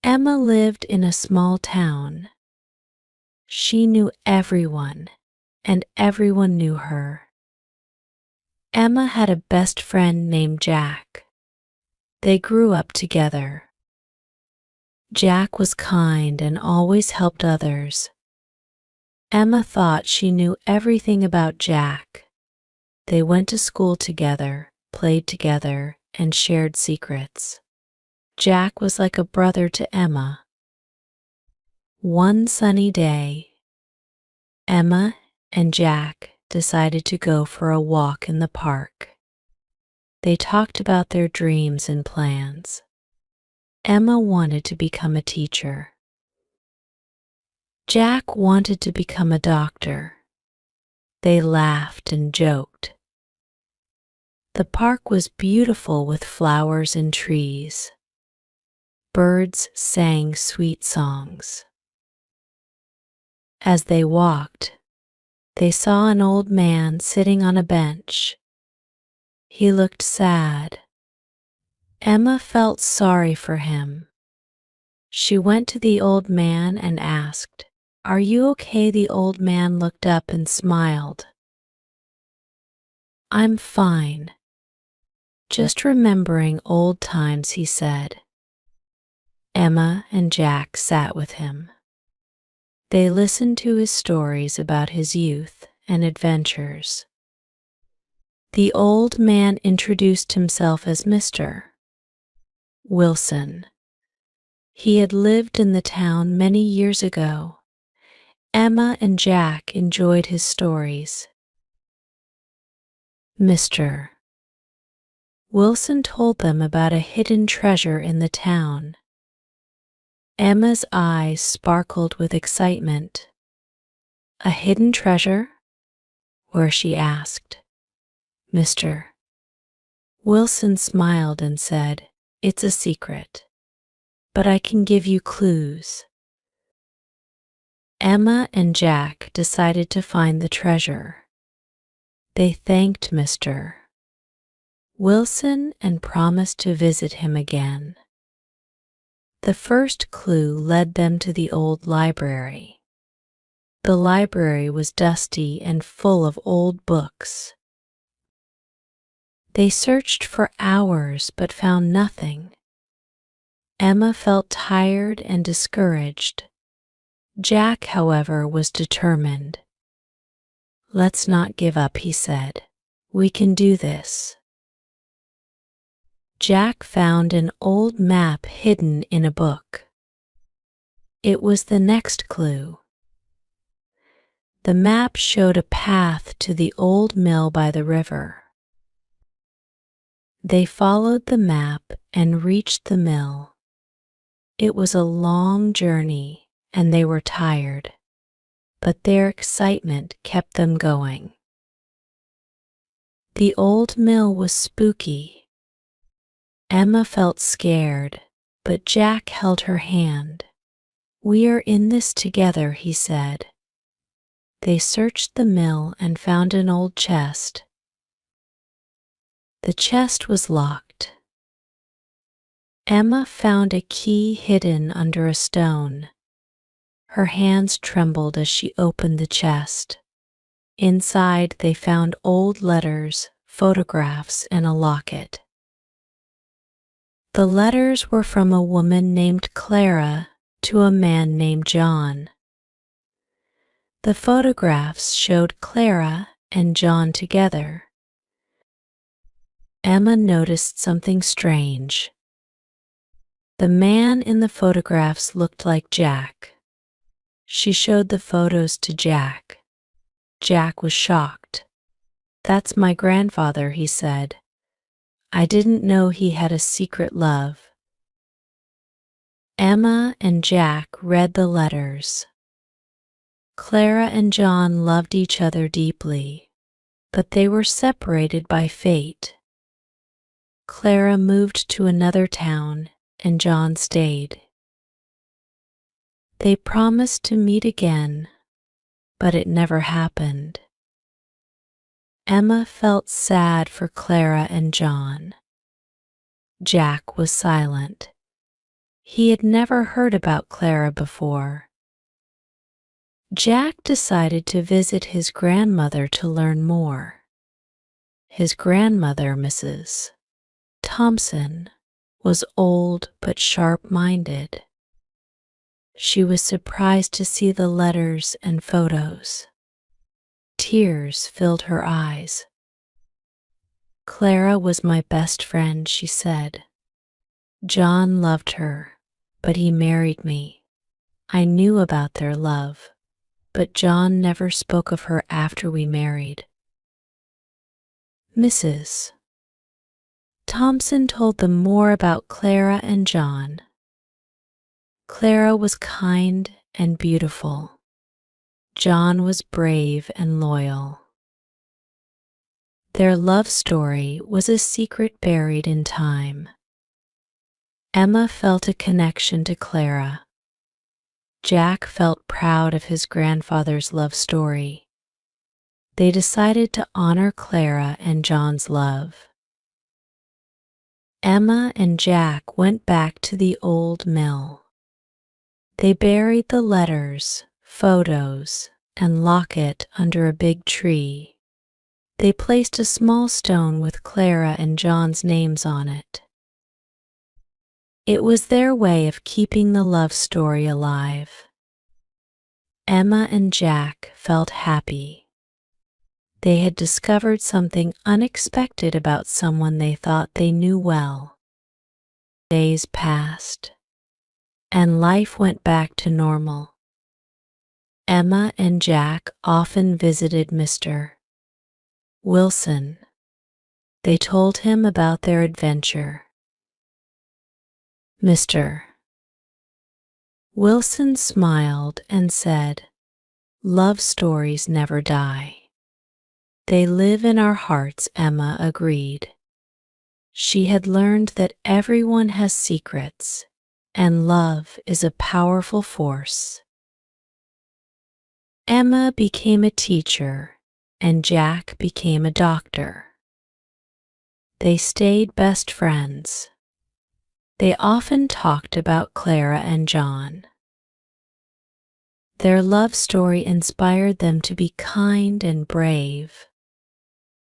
Emma lived in a small town. She knew everyone, and everyone knew her. Emma had a best friend named Jack. They grew up together. Jack was kind and always helped others. Emma thought she knew everything about Jack. They went to school together, played together, and shared secrets. Jack was like a brother to Emma. One sunny day, Emma and Jack decided to go for a walk in the park. They talked about their dreams and plans. Emma wanted to become a teacher. Jack wanted to become a doctor. They laughed and joked. The park was beautiful with flowers and trees. Birds sang sweet songs. As they walked, they saw an old man sitting on a bench. He looked sad. Emma felt sorry for him. She went to the old man and asked, "Are you okay?" The old man looked up and smiled. "I'm fine. Just remembering old times," he said. Emma and Jack sat with him. They listened to his stories about his youth and adventures. The old man introduced himself as Mr. Wilson. He had lived in the town many years ago. Emma and Jack enjoyed his stories. Mr. Wilson told them about a hidden treasure in the town. Emma's eyes sparkled with excitement. "A hidden treasure? Where?" she asked. Mr. Wilson smiled and said, "It's a secret, but I can give you clues." Emma and Jack decided to find the treasure. They thanked Mr. Wilson and promised to visit him again. The first clue led them to the old library. The library was dusty and full of old books. They searched for hours but found nothing. Emma felt tired and discouraged. Jack, however, was determined. "Let's not give up," he said. "We can do this." Jack found an old map hidden in a book. It was the next clue. The map showed a path to the old mill by the river. They followed the map and reached the mill. It was a long journey and they were tired, but their excitement kept them going. The old mill was spooky. Emma felt scared, but Jack held her hand. "We are in this together," he said. They searched the mill and found an old chest. The chest was locked. Emma found a key hidden under a stone. Her hands trembled as she opened the chest. Inside, they found old letters, photographs, and a locket. The letters were from a woman named Clara to a man named John. The photographs showed Clara and John together. Emma noticed something strange. The man in the photographs looked like Jack. She showed the photos to Jack. Jack was shocked. "That's my grandfather," he said. "I didn't know he had a secret love." Emma and Jack read the letters. Clara and John loved each other deeply, but they were separated by fate. Clara moved to another town and John stayed. They promised to meet again, but it never happened. Emma felt sad for Clara and John. Jack was silent. He had never heard about Clara before. Jack decided to visit his grandmother to learn more. His grandmother, Mrs. Thompson, was old but sharp-minded. She was surprised to see the letters and photos. Tears filled her eyes. "Clara was my best friend," she said. "John loved her, but he married me. I knew about their love, but John never spoke of her after we married." Mrs. Thompson told them more about Clara and John. Clara was kind and beautiful. John was brave and loyal. Their love story was a secret buried in time. Emma felt a connection to Clara. Jack felt proud of his grandfather's love story. They decided to honor Clara and John's love. Emma and Jack went back to the old mill. They buried the letters, photos, and locket under a big tree. They placed a small stone with Clara and John's names on it. It was their way of keeping the love story alive. Emma and Jack felt happy. They had discovered something unexpected about someone they thought they knew well. Days passed, and life went back to normal. Emma and Jack often visited Mr. Wilson. They told him about their adventure. Mr. Wilson smiled and said, "Love stories never die. They live in our hearts," Emma agreed. She had learned that everyone has secrets, and love is a powerful force. Emma became a teacher, and Jack became a doctor. They stayed best friends. They often talked about Clara and John. Their love story inspired them to be kind and brave.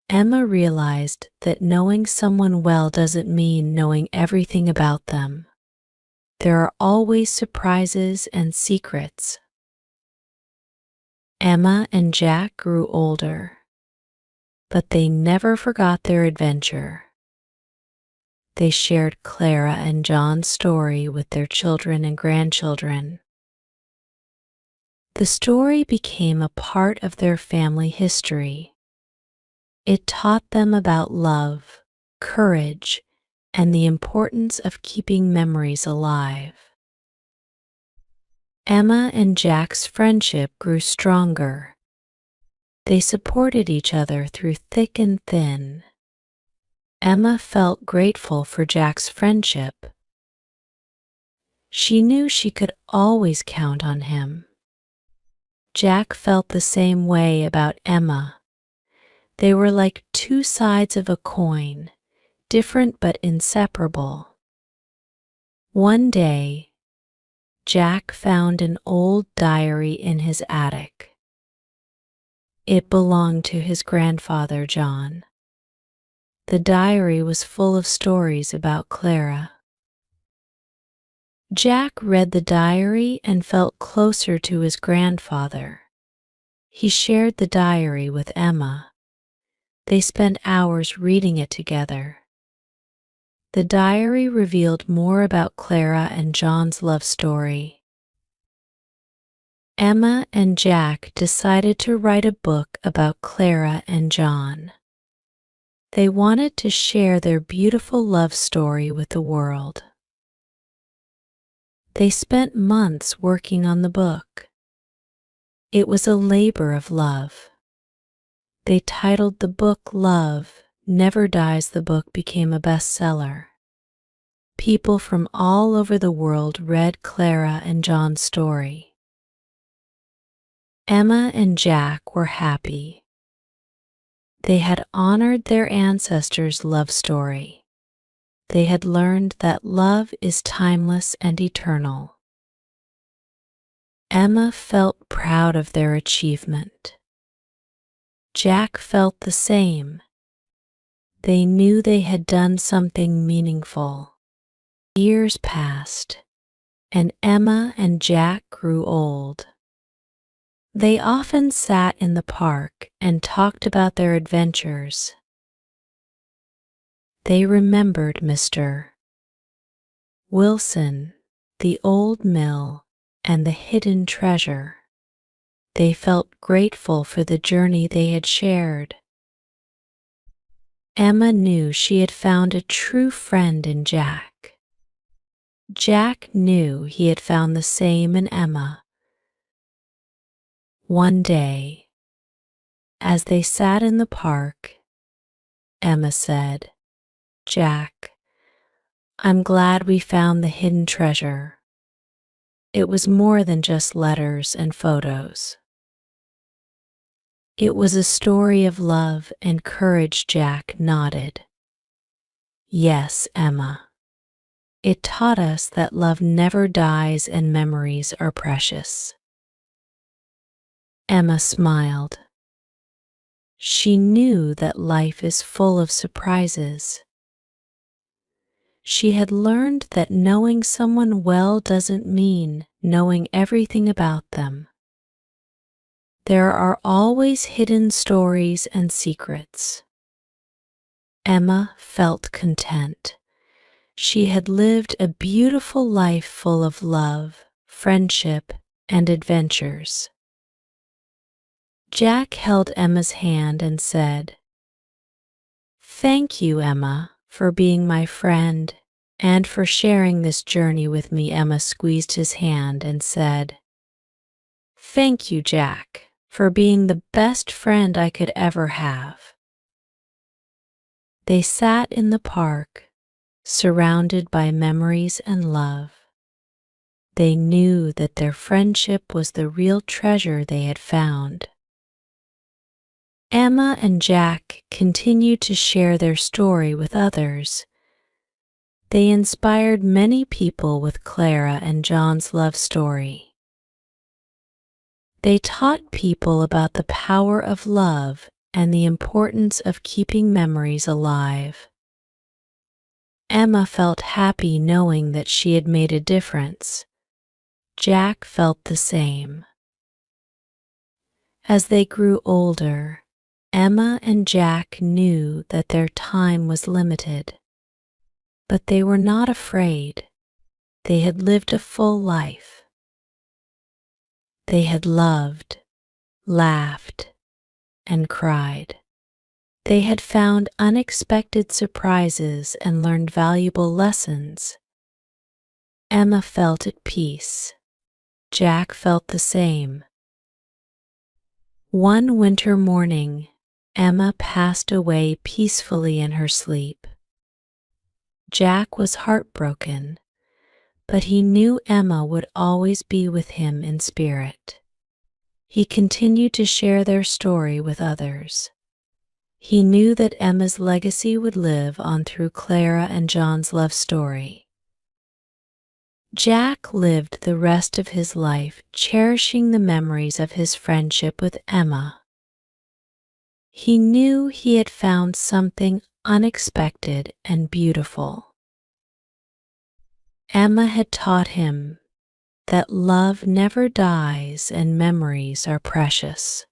Emma realized that knowing someone well doesn't mean knowing everything about them. There are always surprises and secrets. Emma and Jack grew older, but they never forgot their adventure. They shared Clara and John's story with their children and grandchildren. The story became a part of their family history. It taught them about love, courage, and the importance of keeping memories alive. Emma and Jack's friendship grew stronger. They supported each other through thick and thin. Emma felt grateful for Jack's friendship. She knew she could always count on him. Jack felt the same way about Emma. They were like two sides of a coin, different but inseparable. One day, Jack found an old diary in his attic. It belonged to his grandfather, John. The diary was full of stories about Clara. Jack read the diary and felt closer to his grandfather. He shared the diary with Emma. They spent hours reading it together. The diary revealed more about Clara and John's love story. Emma and Jack decided to write a book about Clara and John. They wanted to share their beautiful love story with the world. They spent months working on the book. It was a labor of love. They titled the book Love Never Dies. The book became a bestseller. People from all over the world read Clara and John's story. Emma and Jack were happy. They had honored their ancestors' love story. they had learned that love is timeless and eternal. Emma felt proud of their achievement. Jack felt the same. They knew they had done something meaningful. Years passed, and Emma and Jack grew old. They often sat in the park and talked about their adventures. They remembered Mr. Wilson, the old mill, and the hidden treasure. They felt grateful for the journey they had shared. Emma knew she had found a true friend in Jack. Jack knew he had found the same in Emma. One day, as they sat in the park, Emma said, "Jack, I'm glad we found the hidden treasure. It was more than just letters and photos. It was a story of love and courage." Jack nodded. "Yes, Emma. It taught us that love never dies and memories are precious." Emma smiled. She knew that life is full of surprises. She had learned that knowing someone well doesn't mean knowing everything about them. There are always hidden stories and secrets. Emma felt content. She had lived a beautiful life full of love, friendship, and adventures. Jack held Emma's hand and said, "Thank you, Emma, for being my friend and for sharing this journey with me." Emma squeezed his hand and said, "Thank you, Jack, for being the best friend I could ever have." They sat in the park, surrounded by memories and love. They knew that their friendship was the real treasure they had found. Emma and Jack continued to share their story with others. They inspired many people with Clara and John's love story. They taught people about the power of love and the importance of keeping memories alive. Emma felt happy knowing that she had made a difference. Jack felt the same. As they grew older, Emma and Jack knew that their time was limited. But they were not afraid. They had lived a full life. They had loved, laughed, and cried. They had found unexpected surprises and learned valuable lessons. Emma felt at peace. Jack felt the same. One winter morning, Emma passed away peacefully in her sleep. Jack was heartbroken, but he knew Emma would always be with him in spirit. He continued to share their story with others. He knew that Emma's legacy would live on through Clara and John's love story. Jack lived the rest of his life cherishing the memories of his friendship with Emma. He knew he had found something unexpected and beautiful. Emma had taught him that love never dies and memories are precious.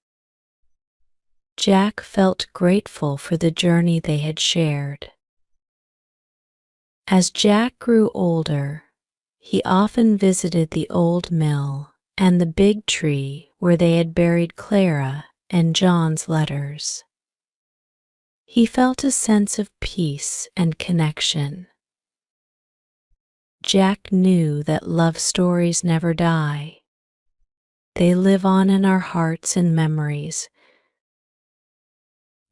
Jack felt grateful for the journey they had shared. As Jack grew older, he often visited the old mill and the big tree where they had buried Clara and John's letters. He felt a sense of peace and connection. Jack knew that love stories never die. They live on in our hearts and memories.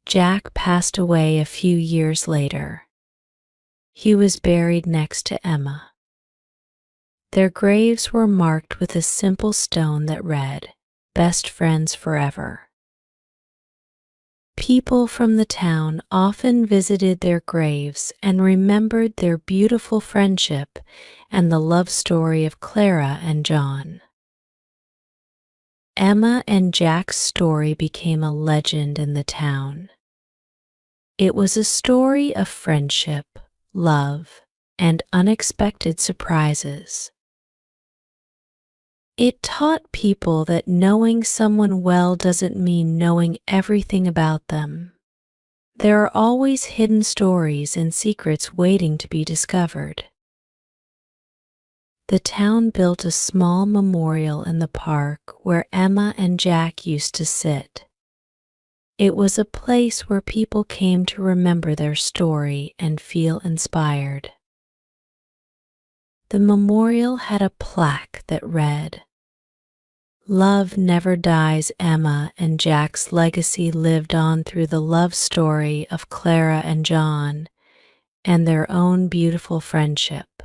Jack passed away a few years later. He was buried next to Emma. Their graves were marked with a simple stone that read, "Best friends forever." People from the town often visited their graves and remembered their beautiful friendship and the love story of Clara and John. Emma and Jack's story became a legend in the town. It was a story of friendship, love, and unexpected surprises. It taught people that knowing someone well doesn't mean knowing everything about them. There are always hidden stories and secrets waiting to be discovered. The town built a small memorial in the park where Emma and Jack used to sit. It was a place where people came to remember their story and feel inspired. The memorial had a plaque that read, "Love never dies, Emma," and Jack's legacy lived on through the love story of Clara and John and their own beautiful friendship.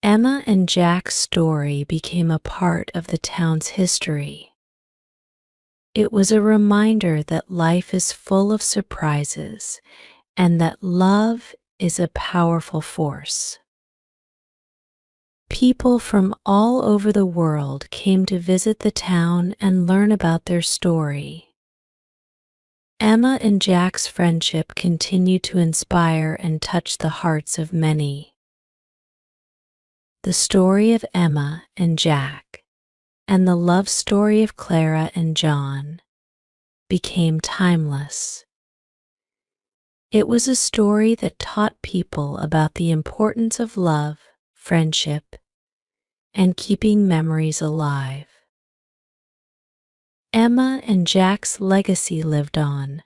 Emma and Jack's story became a part of the town's history. It was a reminder that life is full of surprises and that love is a powerful force. People from all over the world came to visit the town and learn about their story. Emma and Jack's friendship continued to inspire and touch the hearts of many. The story of Emma and Jack and the love story of Clara and John became timeless. It was a story that taught people about the importance of love, friendship, and keeping memories alive. Emma and Jack's legacy lived on,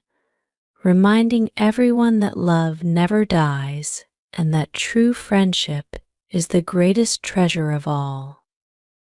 reminding everyone that love never dies and that true friendship is the greatest treasure of all.